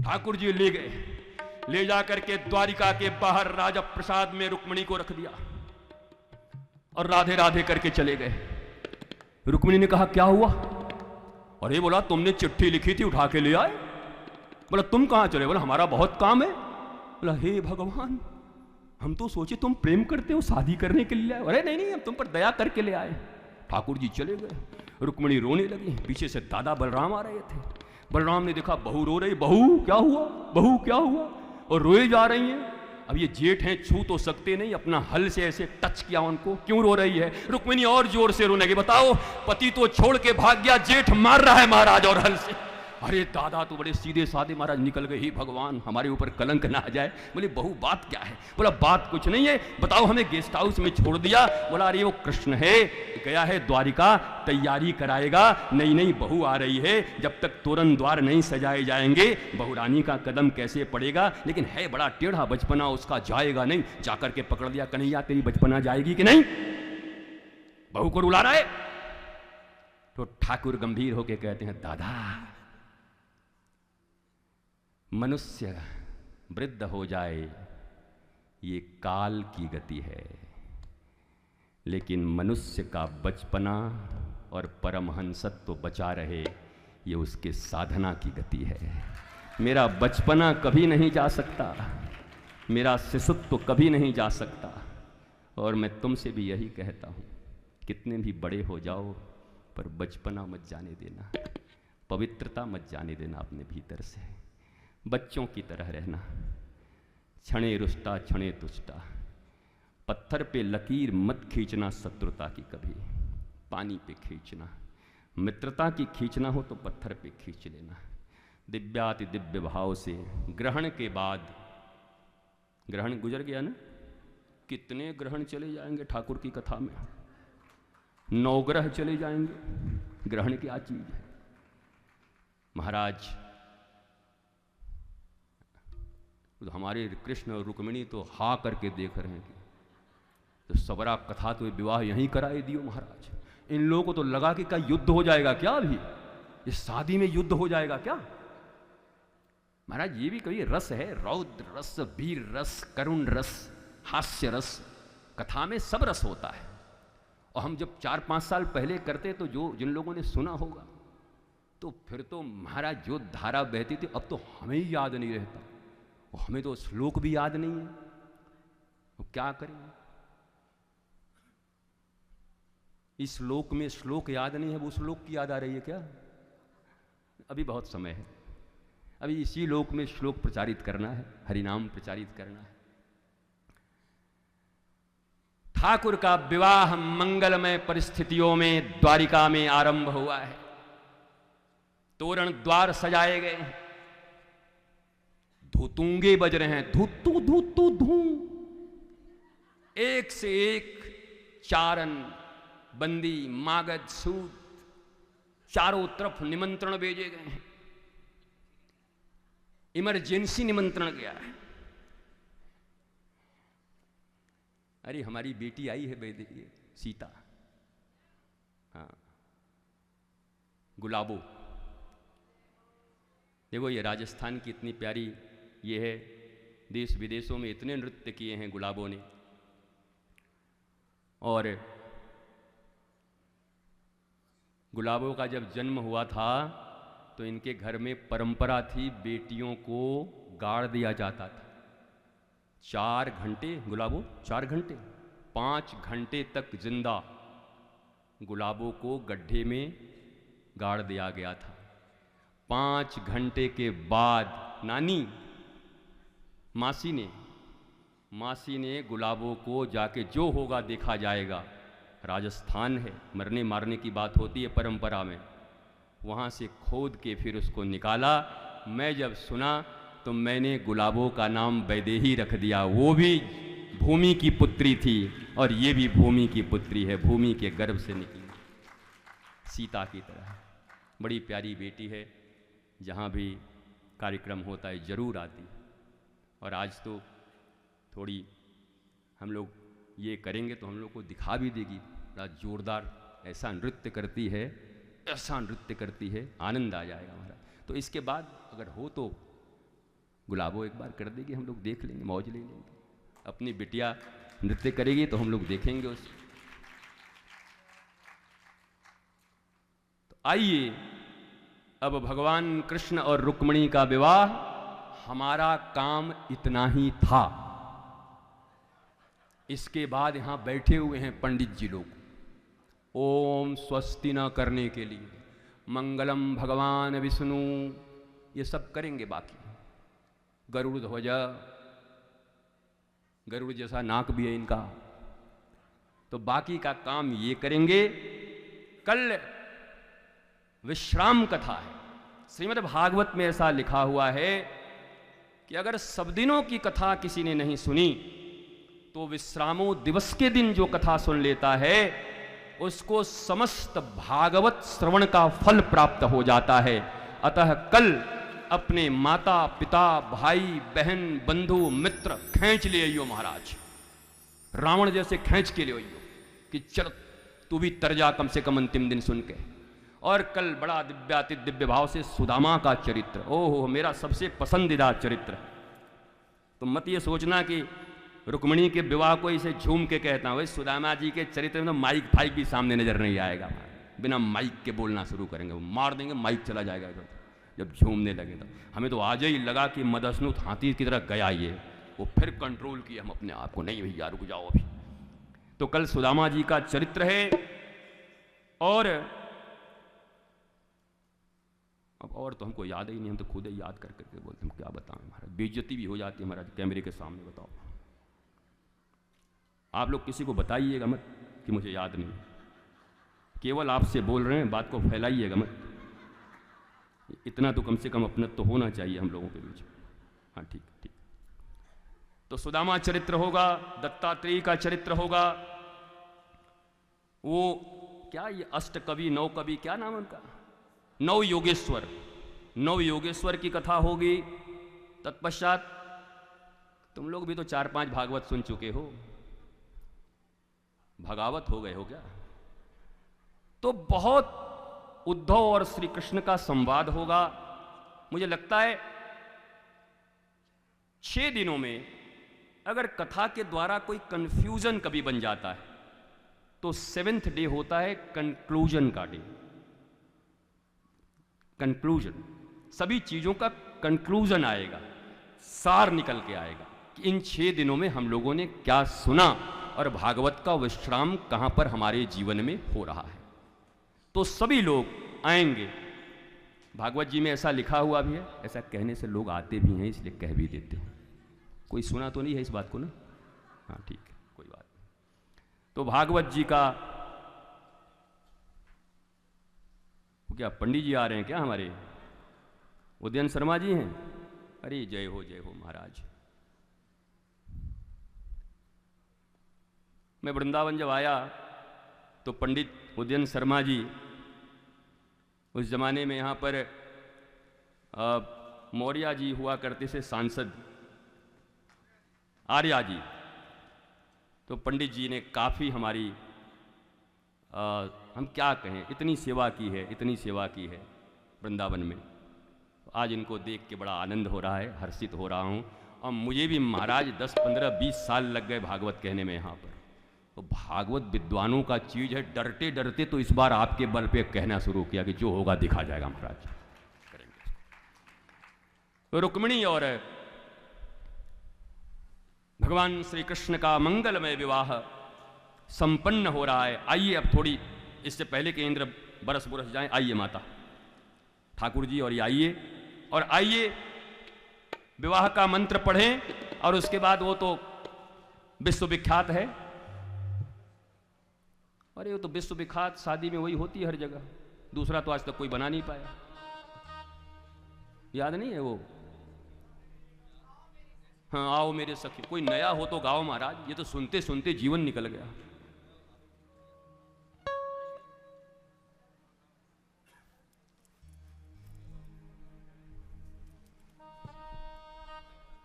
ठाकुर जी ले गए, ले जाकर के द्वारिका के बाहर राजा प्रसाद में रुक्मिणी को रख दिया और राधे राधे करके चले गए। रुक्मिणी ने कहा क्या हुआ? अरे बोला तुमने चिट्ठी लिखी थी उठा के ले आए। बोला तुम कहां चले? बोला हमारा बहुत काम है। बोला हे भगवान, हम तो सोचे तुम प्रेम करते हो, शादी करने के लिए आए। अरे नहीं नहीं, हम तुम पर दया करके ले आए। ठाकुर जी चले गए, रुक्मिणी रोने लगी। पीछे से दादा बलराम आ रहे थे। बलराम ने देखा बहू रो रही, बहू क्या हुआ, बहू क्या हुआ, और रोए जा रही हैं। अब ये जेठ हैं, छू तो सकते नहीं, अपना हल से ऐसे टच किया उनको, क्यों रो रही है? रुक्मिणी और जोर से रोने लगी। बताओ, पति तो छोड़ के भाग गया, जेठ मार रहा है महाराज और हल से। अरे दादा तो बड़े सीधे साधे महाराज निकल गए, ही भगवान हमारे ऊपर कलंक ना आ जाए। बोले बहू बात क्या है? बोला बात कुछ नहीं है, बताओ हमें गेस्ट हाउस में छोड़ दिया। बोला अरे वो कृष्ण है, गया है द्वारिका, तैयारी कराएगा, नई नई बहू आ रही है, जब तक तोरण द्वार नहीं सजाए जाएंगे बहुरानी का कदम कैसे पड़ेगा। लेकिन है बड़ा टेढ़ा, बचपना उसका जाएगा नहीं। जाकर के पकड़ लिया, कन्हैया तेरी बचपना जाएगी कि नहीं? बहू को रुला रहा है। तो ठाकुर गंभीर होके कहते हैं दादा, मनुष्य वृद्ध हो जाए ये काल की गति है, लेकिन मनुष्य का बचपना और परमहंसत्व बचा रहे ये उसके साधना की गति है। मेरा बचपना कभी नहीं जा सकता, मेरा शिशुत्व कभी नहीं जा सकता। और मैं तुमसे भी यही कहता हूँ, कितने भी बड़े हो जाओ पर बचपना मत जाने देना, पवित्रता मत जाने देना अपने भीतर से। बच्चों की तरह रहना, क्षणे रुष्टा क्षणे तुष्टा। पत्थर पे लकीर मत खींचना शत्रुता की कभी, पानी पे खींचना। मित्रता की खींचना हो तो पत्थर पे खींच लेना। दिव्याति दिव्य भाव से ग्रहण के बाद, ग्रहण गुजर गया ना, कितने ग्रहण चले जाएंगे ठाकुर की कथा में, 9 ग्रह चले जाएंगे। ग्रहण क्या चीज है महाराज? तो हमारे कृष्ण और रुक्मिणी तो हा करके देख रहे हैं, तो सबरा कथा तो विवाह यहीं कराए दियो महाराज। इन लोगों को तो लगा कि क्या युद्ध हो जाएगा क्या? अभी इस शादी में युद्ध हो जाएगा क्या महाराज? ये भी कोई रस है, रौद्र रस, वीर रस, करुण रस, हास्य रस। कथा में सब रस होता है। और हम जब 4-5 साल पहले करते तो जो जिन लोगों ने सुना होगा, तो फिर तो महाराज जो धारा बहती थी अब तो हमें ही याद नहीं रहता। हमें तो श्लोक भी याद नहीं है, तो क्या करें? इस श्लोक में श्लोक याद नहीं है, वो श्लोक की याद आ रही है क्या? अभी बहुत समय है, अभी इसी लोक में श्लोक प्रचारित करना है, हरिनाम प्रचारित करना है। ठाकुर का विवाह मंगलमय परिस्थितियों में द्वारिका में आरंभ हुआ है। तोरण द्वार सजाए गए हैं, धुतूंगे बज रहे हैं, धुतू धुतू धू, एक से एक चारण, बंदी, मागध, सूत, चारों तरफ निमंत्रण भेजे गए हैं। इमरजेंसी निमंत्रण गया है। अरे हमारी बेटी आई है ये सीता, हाँ, गुलाबो। देखो ये राजस्थान की इतनी प्यारी ये है, देश विदेशों में इतने नृत्य किए हैं गुलाबों ने। और गुलाबों का जब जन्म हुआ था तो इनके घर में परंपरा थी, बेटियों को गाड़ दिया जाता था। 4 घंटे गुलाबों, 4 घंटे, 5 घंटे तक जिंदा गुलाबों को गड्ढे में गाड़ दिया गया था। 5 घंटे के बाद नानी मासी ने गुलाबों को जाके, जो होगा देखा जाएगा, राजस्थान है, मरने मारने की बात होती है परंपरा में, वहाँ से खोद के फिर उसको निकाला। मैं जब सुना तो मैंने गुलाबों का नाम वैदेही रख दिया। वो भी भूमि की पुत्री थी और ये भी भूमि की पुत्री है, भूमि के गर्भ से निकली, सीता की तरह। बड़ी प्यारी बेटी है, जहाँ भी कार्यक्रम होता है जरूर आती है। और आज तो थोड़ी हम लोग ये करेंगे तो हम लोग को दिखा भी देगी, बड़ा जोरदार ऐसा नृत्य करती है, ऐसा नृत्य करती है, आनंद आ जाएगा हमारा। तो इसके बाद अगर हो तो गुलाबो एक बार कर देगी, हम लोग देख लेंगे, मौज ले लेंगे। अपनी बिटिया नृत्य करेगी तो हम लोग देखेंगे उसे। तो आइए, अब भगवान कृष्ण और रुक्मिणी का विवाह, हमारा काम इतना ही था। इसके बाद यहां बैठे हुए हैं पंडित जी लोग, ओम स्वस्ति न करने के लिए, मंगलम भगवान विष्णु, ये सब करेंगे। बाकी गरुड़ ध्वजा, गरुड़ जैसा नाक भी है इनका, तो बाकी का काम ये करेंगे। कल विश्राम कथा है। श्रीमद् भागवत में ऐसा लिखा हुआ है कि अगर सब दिनों की कथा किसी ने नहीं सुनी तो विश्रामो दिवस के दिन जो कथा सुन लेता है उसको समस्त भागवत श्रवण का फल प्राप्त हो जाता है। अतः कल अपने माता पिता भाई बहन बंधु मित्र खींच ले आइयो महाराज, रावण जैसे खींच के ले आइयो कि चल तू भी तर जा कम से कम अंतिम दिन सुन के। और कल बड़ा दिव्याति दिव्य भाव से सुदामा का चरित्र, ओहो मेरा सबसे पसंदीदा चरित्र। तो मत ये सोचना कि रुक्मिणी के विवाह को इसे झूम के कहता हूं। सुदामा जी के चरित्र में तो माइक फाइक भी सामने नजर नहीं आएगा, बिना माइक के बोलना शुरू करेंगे, वो मार देंगे, माइक चला जाएगा इधर जब झूमने लगे। तो हमें तो आज ही लगा कि मदस्नुत हाथी की तरह गया ये, वो फिर कंट्रोल किया हम अपने आप को, नहीं भैया रुक जाओ अभी। तो कल सुदामा जी का चरित्र है। और तो हमको याद ही नहीं, हम तो खुद ही याद कर करके बोलते, हम क्या बताएं महाराज, बेइज्जती भी हो जाती है महाराज कैमरे के सामने। बताओ आप लोग किसी को बताइएगा मत कि मुझे याद नहीं, केवल आपसे बोल रहे हैं, बात को फैलाइएगा मत। इतना तो कम से कम अपना तो होना चाहिए हम लोगों के बीच। हाँ ठीक ठीक। तो सुदामा चरित्र होगा, दत्तात्रेय का चरित्र होगा, वो क्या ये अष्टकवि नौ कवि क्या नाम उनका, नव योगेश्वर, नव योगेश्वर की कथा होगी। तत्पश्चात तुम लोग भी तो 4-5 भागवत सुन चुके हो, भगावत हो गए हो क्या? तो बहुत उद्धव और श्री कृष्ण का संवाद होगा। मुझे लगता है 6 दिनों में अगर कथा के द्वारा कोई कंफ्यूजन कभी बन जाता है तो 7th डे होता है कंक्लूजन का डे। कंक्लूजन, सभी चीजों का कंक्लूजन आएगा, सार निकल के आएगा कि इन 6 दिनों में हम लोगों ने क्या सुना और भागवत का विश्राम कहां पर हमारे जीवन में हो रहा है। तो सभी लोग आएंगे। भागवत जी में ऐसा लिखा हुआ भी है, ऐसा कहने से लोग आते भी हैं इसलिए कह भी देते हैं। कोई सुना तो नहीं है इस बात को ना? हाँ ठीक है, कोई बात नहीं। तो भागवत जी का क्या पंडित जी आ रहे हैं क्या हमारे? उदयन शर्मा जी हैं। अरे जय हो महाराज। मैं वृंदावन जब आया तो पंडित उदयन शर्मा जी उस जमाने में यहाँ पर मौर्य जी हुआ करते थे सांसद, आर्या जी। तो पंडित जी ने काफ़ी हमारी हम क्या कहें, इतनी सेवा की है, इतनी सेवा की है वृंदावन में। आज इनको देख के बड़ा आनंद हो रहा है, हर्षित हो रहा हूँ। और मुझे भी महाराज 10, 15, 20 साल लग गए भागवत कहने में यहाँ पर। तो भागवत विद्वानों का चीज है, डरते डरते तो इस बार आपके बल पे कहना शुरू किया कि जो होगा दिखा जाएगा महाराज, करेंगे। तो रुक्मिणी और भगवान श्री कृष्ण का मंगलमय विवाह संपन्न हो रहा है। आइए अब थोड़ी इससे पहले कि इंद्र बरस बुरस जाएं, आइए माता ठाकुर जी और ये आइए, और आइए विवाह का मंत्र पढ़ें। और उसके बाद वो तो विश्वविख्यात है। अरे वो तो विश्वविख्यात शादी में वही होती है हर जगह, दूसरा तो आज तक कोई बना नहीं पाया। याद नहीं है वो? हाँ आओ मेरे सखी, कोई नया हो तो गाओ महाराज। ये तो सुनते सुनते जीवन निकल गया।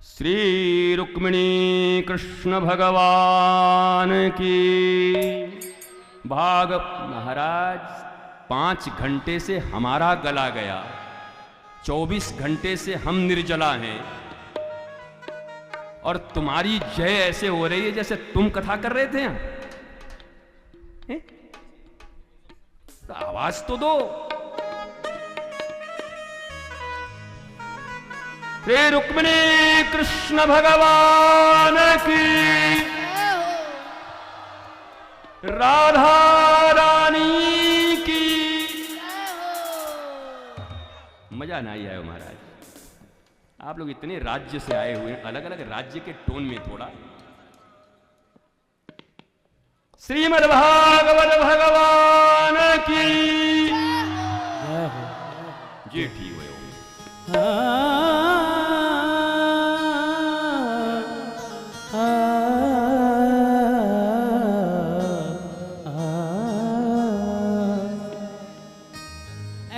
श्री रुक्मिणी कृष्ण भगवान की। भाग महाराज 5 घंटे से हमारा गला गया, 24 घंटे से हम निर्जला हैं, और तुम्हारी जय ऐसे हो रही है जैसे तुम कथा कर रहे थे यहां। तो आवाज तो दो। श्री रुक्मिणी कृष्ण भगवान की, राधा रानी की। मजा ना ही आया महाराज, आप लोग इतने राज्य से आए हुए हैं, अलग अलग राज्य के टोन में थोड़ा। श्रीमद् भागवत भगवान की जी। ठीक हुए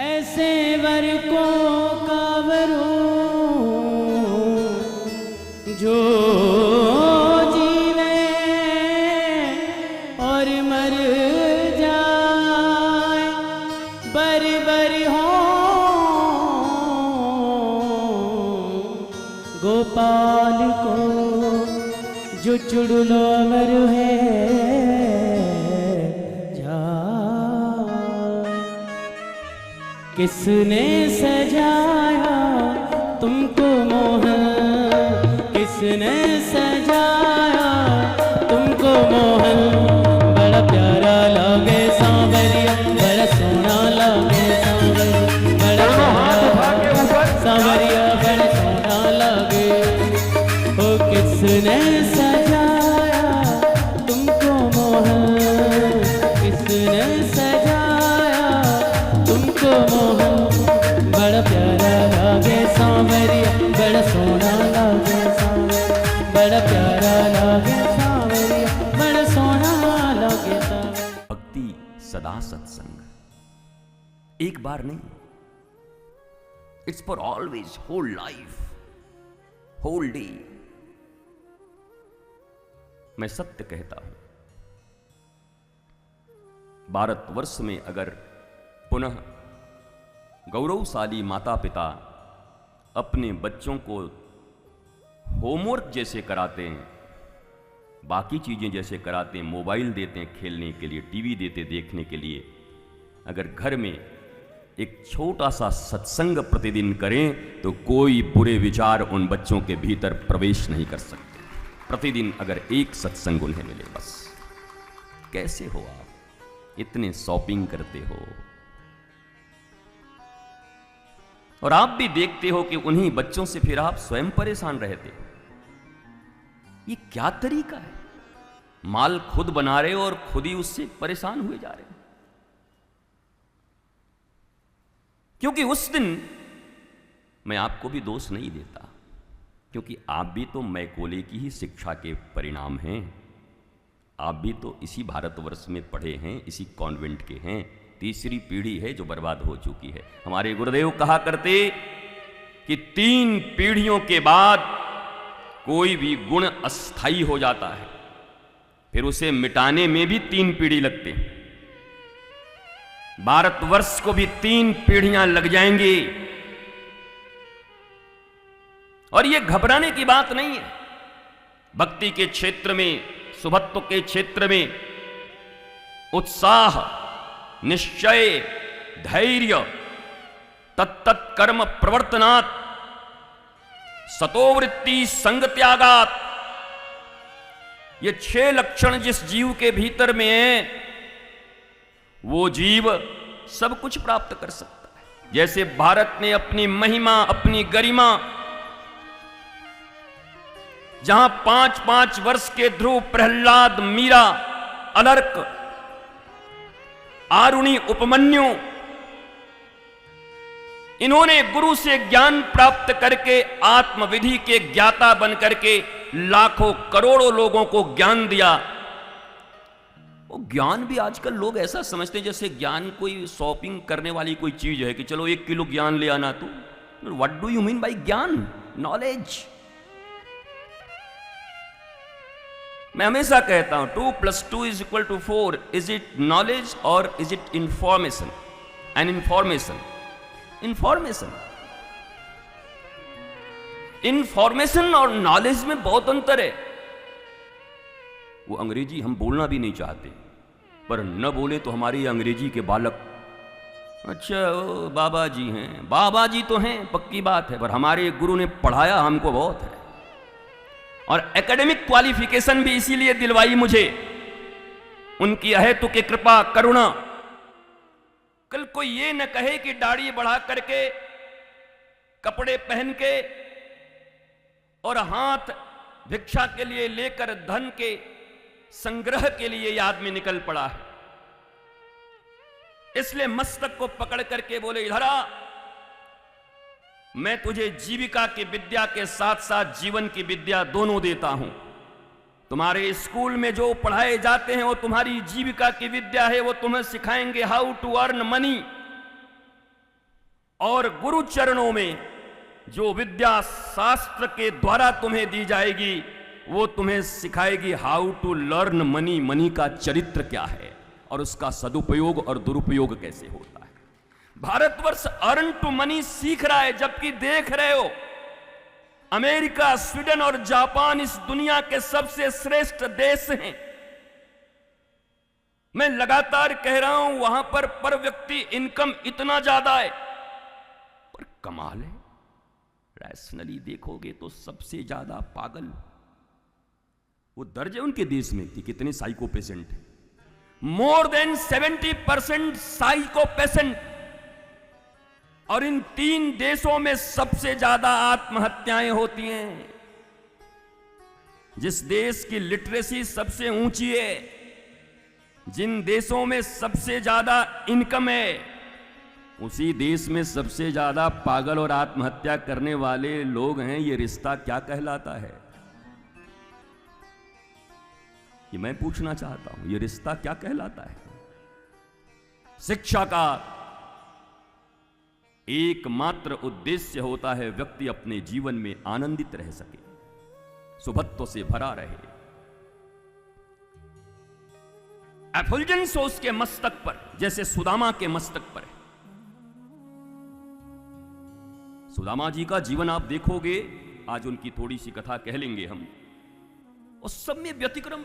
ऐसे वर को कावरू जो जीवे और मर जाए, बर बर हो गोपाल को जो चुड़लो मर है जाए। किसने सजाया तुमको मोहन, किसने सजाया तुमको मोहन। बड़ा प्यारा लागे सांवरिया, बड़ा सोना लागे सांवरिया, बड़ा प्यारा सांवरिया, बड़ा सोना लागे। ओ किसने सजाया तुमको मोहन, किसने सजाया तुमको मोहन। बड़ा प्यारा लागे सांवरिया, बड़ा सोना लागे सांवरिया, बड़ा प्यारा लागे सांवरिया, बड़ा सोना लागे सांवरिया। भक्ति सदा सत्संग, एक बार नहीं, it's for always, whole life, whole day. मैं सत्य कहता हूं, भारतवर्ष में अगर पुनः गौरवशाली माता पिता अपने बच्चों को होमवर्क जैसे कराते हैं, बाकी चीजें जैसे कराते हैं, मोबाइल देते हैं खेलने के लिए, टीवी देते देखने के लिए, अगर घर में एक छोटा सा सत्संग प्रतिदिन करें तो कोई बुरे विचार उन बच्चों के भीतर प्रवेश नहीं कर सकते। प्रतिदिन अगर एक सत्संग उन्हें मिले बस। कैसे हो आप, इतने शॉपिंग करते हो और आप भी देखते हो कि उन्हीं बच्चों से फिर आप स्वयं परेशान रहते हो। ये क्या तरीका है? माल खुद बना रहे हो और खुद ही उससे परेशान हुए जा रहे हो। क्योंकि उस दिन मैं आपको भी दोष नहीं देता, क्योंकि आप भी तो मैकोले की ही शिक्षा के परिणाम हैं। आप भी तो इसी भारतवर्ष में पढ़े हैं, इसी कॉन्वेंट के हैं। तीसरी पीढ़ी है जो बर्बाद हो चुकी है। हमारे गुरुदेव कहा करते कि 3 पीढ़ियों के बाद कोई भी गुण अस्थाई हो जाता है, फिर उसे मिटाने में भी 3 पीढ़ी लगते हैं। भारतवर्ष को भी 3 पीढ़ियां लग जाएंगी। और यह घबराने की बात नहीं है। भक्ति के क्षेत्र में, सुभत्व के क्षेत्र में उत्साह, निश्चय, धैर्य, तत्तत् कर्म प्रवर्तनात्, सतोवृत्ति संग त्यागात्, ये 6 लक्षण जिस जीव के भीतर में है, वो जीव सब कुछ प्राप्त कर सकता है। जैसे भारत ने अपनी महिमा, अपनी गरिमा, जहां 5-5 वर्ष के ध्रुव, प्रहलाद, मीरा, अलर्क, आरुणि, उपमन्यु, इन्होंने गुरु से ज्ञान प्राप्त करके आत्मविधि के ज्ञाता बन करके लाखों करोड़ों लोगों को ज्ञान दिया। वो ज्ञान भी आजकल लोग ऐसा समझते हैं जैसे ज्ञान कोई शॉपिंग करने वाली कोई चीज है कि चलो 1 किलो ज्ञान ले आना। तो what do you mean by ज्ञान? नॉलेज। मैं हमेशा कहता हूं 2 + 2 = 4। इज इट नॉलेज और is it information? And information, information. Information और नॉलेज में बहुत अंतर है। वो अंग्रेजी हम बोलना भी नहीं चाहते, पर न बोले तो हमारे अंग्रेजी के बालक, अच्छा वो बाबा जी हैं, बाबा जी तो हैं पक्की बात है, पर हमारे गुरु ने पढ़ाया हमको बहुत है, और एकेडमिक क्वालिफिकेशन भी इसीलिए दिलवाई मुझे, उनकी अहेतु की कृपा करुणा। कल कोई ये न कहे कि दाढ़ी बढ़ा करके, कपड़े पहन के और हाथ भिक्षा के लिए लेकर धन के संग्रह के लिए ये आदमी निकल पड़ा है। इसलिए मस्तक को पकड़ करके बोले, इधर आ, मैं तुझे जीविका की विद्या के साथ साथ जीवन की विद्या दोनों देता हूं। तुम्हारे स्कूल में जो पढ़ाए जाते हैं वो तुम्हारी जीविका की विद्या है, वो तुम्हें सिखाएंगे हाउ टू अर्न मनी, और गुरु चरणों में जो विद्या शास्त्र के द्वारा तुम्हें दी जाएगी वो तुम्हें सिखाएगी how to learn money, money का चरित्र क्या है और उसका सदुपयोग और दुरुपयोग कैसे होता है। भारतवर्ष अर्न टू मनी सीख रहा है, जबकि देख रहे हो अमेरिका, स्वीडन और जापान इस दुनिया के सबसे श्रेष्ठ देश हैं। मैं लगातार कह रहा हूं वहां पर व्यक्ति इनकम इतना ज्यादा है, पर कमाल है, रैशनली देखोगे तो सबसे ज्यादा पागल वो दर्ज है उनके देश में कि कितने साइको पेशेंट हैं। मोर देन 70% साइको पेशेंट, और इन 3 देशों में सबसे ज्यादा आत्महत्याएं होती हैं। जिस देश की लिटरेसी सबसे ऊंची है, जिन देशों में सबसे ज्यादा इनकम है, उसी देश में सबसे ज्यादा पागल और आत्महत्या करने वाले लोग हैं। ये रिश्ता क्या कहलाता है, ये मैं पूछना चाहता हूं, ये रिश्ता क्या कहलाता है। शिक्षा का एकमात्र उद्देश्य होता है व्यक्ति अपने जीवन में आनंदित रह सके, सुभत्व से भरा रहे। एफुल्जेंस हो उसके मस्तक पर, जैसे सुदामा के मस्तक पर है। सुदामा जी का जीवन आप देखोगे, आज उनकी थोड़ी सी कथा कह लेंगे हम, उस सब में व्यतिक्रम।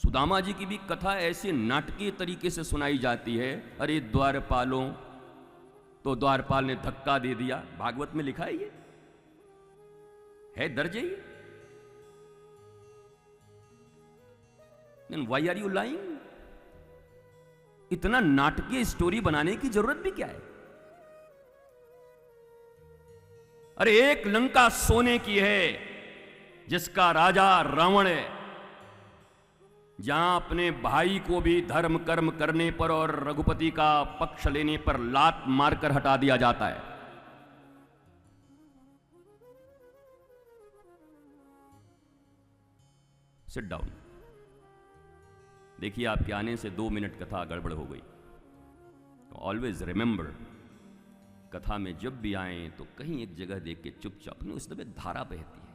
सुदामा जी की भी कथा ऐसे नाटकीय तरीके से सुनाई जाती है। अरे द्वारपालों, तो द्वारपाल ने धक्का दे दिया, भागवत में लिखा है, ये है दर्ज है। Then why are you lying? इतना नाटकीय स्टोरी बनाने की जरूरत भी क्या है? अरे एक लंका सोने की है जिसका राजा रावण है, जहां अपने भाई को भी धर्म कर्म करने पर और रघुपति का पक्ष लेने पर लात मारकर हटा दिया जाता है। Sit down. देखिए, आपके आने से 2 मिनट कथा गड़बड़ हो गई। ऑलवेज रिमेंबर, कथा में जब भी आए तो कहीं एक जगह देख के चुपचाप, उस दबे धारा बहती है,